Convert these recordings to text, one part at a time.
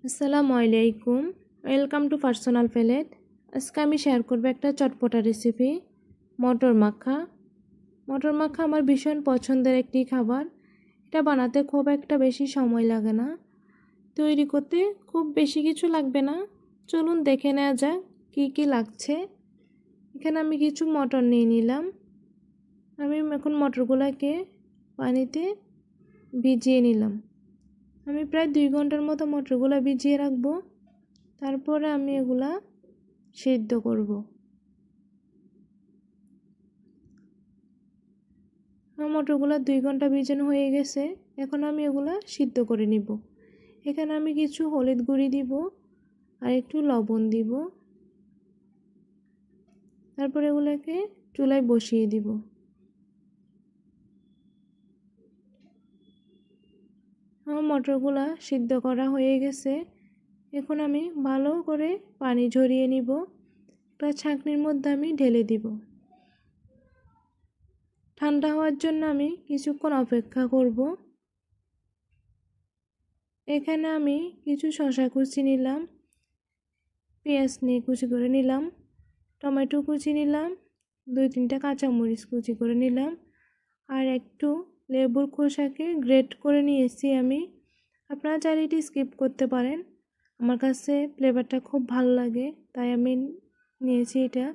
আসসালামু আলাইকুম, welcome to personal palette. আজকে আমি শেয়ার করবো একটা চটপটা রেসিপি, মটর মাখা। মটর মাখা আমার ভীষণ পছন্দের একটি খাবার। এটা বানাতে খুব একটা বেশি সময় লাগে না, তৈরি করতে খুব বেশি কিছু লাগবে না। চলুন দেখে নেওয়া যাক কী কী লাগছে। এখানে আমি কিছু মটর নিয়ে নিলাম। আমি এখন মটরগুলোকে পানিতে ভিজিয়ে নিলাম। আমি প্রায় 2 ঘন্টার মতো মটরগুলো ভিজিয়ে রাখবো। তারপরে আমি এগুলা সিদ্ধ করব। আমার মটরগুলো 2 ঘন্টা ভিজানো হয়ে গেছে। এখন আমি এগুলা সিদ্ধ করে নিব। এখানে আমি কিছু হলুদ গুঁড়ি দিব আর একটু লবণ দিব। তারপর এগুলোকে চুলায় বসিয়ে দিব। আমার মটরগুলা সিদ্ধ করা হয়ে গেছে। এখন আমি ভালো করে পানি ঝরিয়ে নিব। একটা ছাঁকনির মধ্যে আমি ঢেলে দিব। ঠান্ডা হওয়ার জন্য আমি কিছুক্ষণ অপেক্ষা করব। এখানে আমি কিছু শসা কুচি নিলাম, পেঁয়াজ নিয়ে কুচি করে নিলাম, টমেটো কুচি নিলাম, 2-3টা কাঁচামরিচ কুচি করে নিলাম, আর একটু লেবুর খোসাকে গ্রেট করে নিয়েছি আমি। আপনারা চাইলে এটি স্কিপ করতে পারেন। আমার কাছে ফ্লেভারটা খুব ভালো লাগে, তাই আমি নিয়েছি এটা।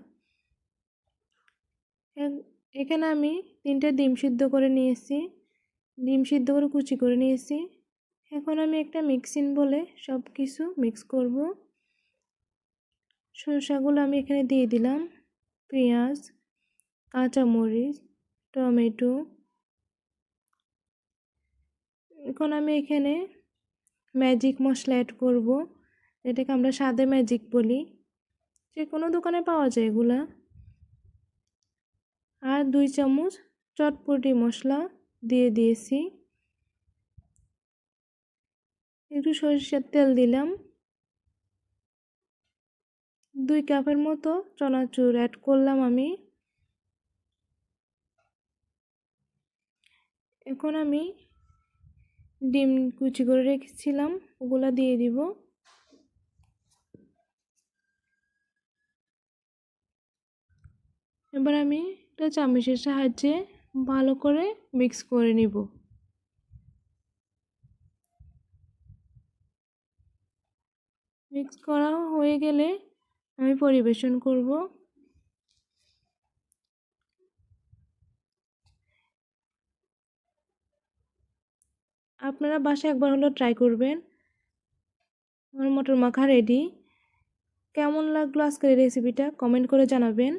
এখানে আমি 3টে ডিম সিদ্ধ করে নিয়েছি, ডিম সিদ্ধ করে কুচি করে নিয়েছি। এখন আমি একটা মিক্সিং বলে সব কিছু মিক্স করব। শসাগুলো আমি এখানে দিয়ে দিলাম, পেঁয়াজ, কাঁচামরিচ, টমেটো। এখন আমি এখানে ম্যাজিক মশলা অ্যাড করব, এটাকে আমরা সাদে ম্যাজিক বলি। যে কোনো দোকানে পাওয়া যায় এগুলা। আর 2 চামচ চটপটি মশলা দিয়ে দিয়েছি। একটু সরিষার তেল দিলাম। 2 কাপের মতো চানাচুর অ্যাড করলাম আমি। এখন আমি ডিম কুচি করে রেখেছিলাম ওগুলা দিয়ে দিব। এবার আমি একটা চামচের সাহায্যে ভালো করে মিক্স করে নিব। মিক্স করা হয়ে গেলে আমি পরিবেশন করব। আপনারা বাসায় একবার হলো ট্রাই করবেন। আমার মটর মাখা রেডি। কেমন লাগলো আজকের রেসিপিটা কমেন্ট করে জানাবেন।